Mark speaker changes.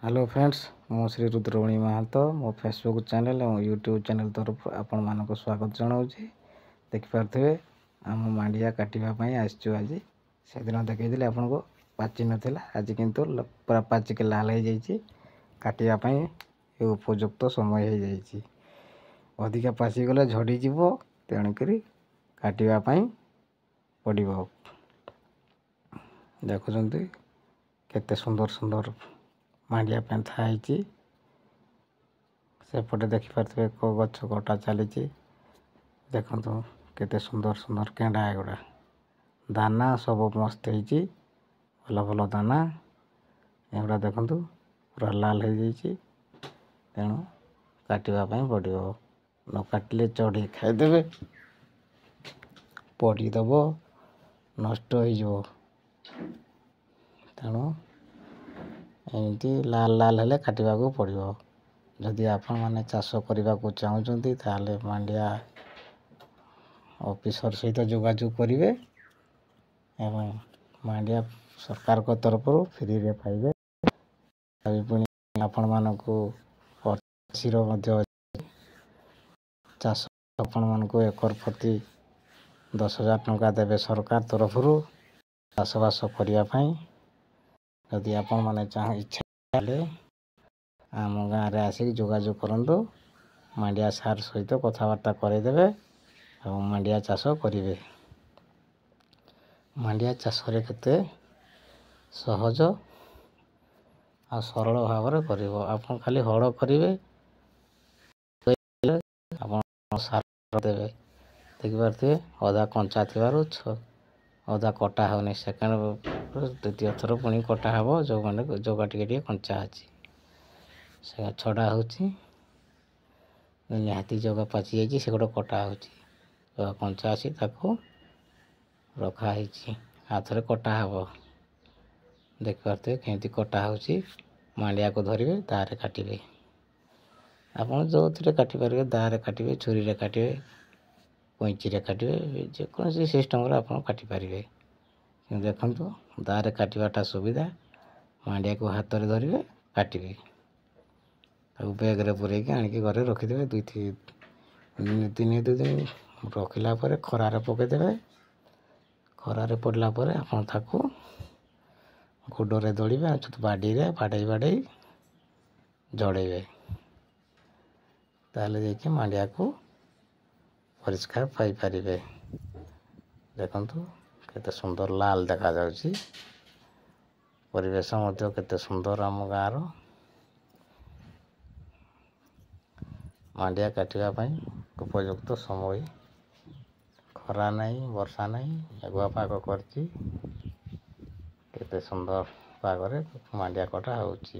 Speaker 1: Hello friends मु श्री रुद्रमणि महातो मो Facebook channel और यूट्यूब चैनल तरफ आपण मानक स्वागत जनाऊँगी। देखिपे आम मांडिया काटापी आसचु आज से दिन देखी आपन को पाचि नाला आज किंतु पूरा पाचिक लाल हो जाइए काटापी उपयुक्त समय हो जाइए। अधिका पाचिगले झड़ीज तेणुक काटापी पड़ो। देखुं केते सुंदर सुंदर मांडिया थाई सेपटे देखिपे को गछ कटा चली देखु केते सुंदर सुंदर केंडा एगुड़ा दाना सब मस्त हो भल भल दाना एगुड़ा देखु पूरा लाल हो जाइए। तेणु काटापी पड़ो न काटिले चढ़ी खाईदे पड़ीदब नष्ट हो। तेणु एमती लाल लाल हेले काटिबा को पड़ो। जदि आपण माने चाष करने को चाहूँगी ताले मांडिया ऑफिसर सहित जोगाजोग करेंगे एवं मांडिया सरकार को तरफ फ्री रे पाइबे। आपण मानक चाष आपण मानक एकर प्रति 10,000 टंका देवे सरकार तरफ चाषबास करने। यदि आपण माने चाह इच्छा आम गाँव में आसिक जोगाजोग करंतु मांडिया सार सहित कथबार्ता करदेवे और मांडिया चाष करेंगे। मांडिया चाष केते सहज आ सरल भाव में कर आप खाली हड़ करेंगे सार देवे देखिपे अधा कंचा थी अधा कटा होनी सेकेंड द्वितीय थर पुणी कटा हे जो मैंने जोगा टे कंचा अच्छी से छड़ा होती जगह पाचि जाइए से गोटे कटा हो कंचा अच्छी रखाही हाथ में कटा हे देखिपे केमती कटा हो मांडिया को धरवे दारे काटे आप जो थे काटिपारे दारे काटे छुरी रे काटे कैंची रे काटे जेकोसी सिस्टम आप काटिपारे। देखु दारे काटाटा सुविधा मांडिया को हाथ में धरवे काटे बैग्रे पूरे आणिक घरे रखिदे 2-3 दिन रखिला खरार पकईदे खरार पड़ला आप गुडरे दौड़े बाड़ी बाड़े जड़े ताले जाकि मांडिया को परिष्कार पाइपर। देखु केते सुंदर लाल देखा जाउची परिवेश केते सुंदर आम गाँव मांडिया काटापी उपयुक्त समय खरा नहीं वर्षा नहीं एगुआ पाग कर सुंदर पागरे मांडिया कटा होची।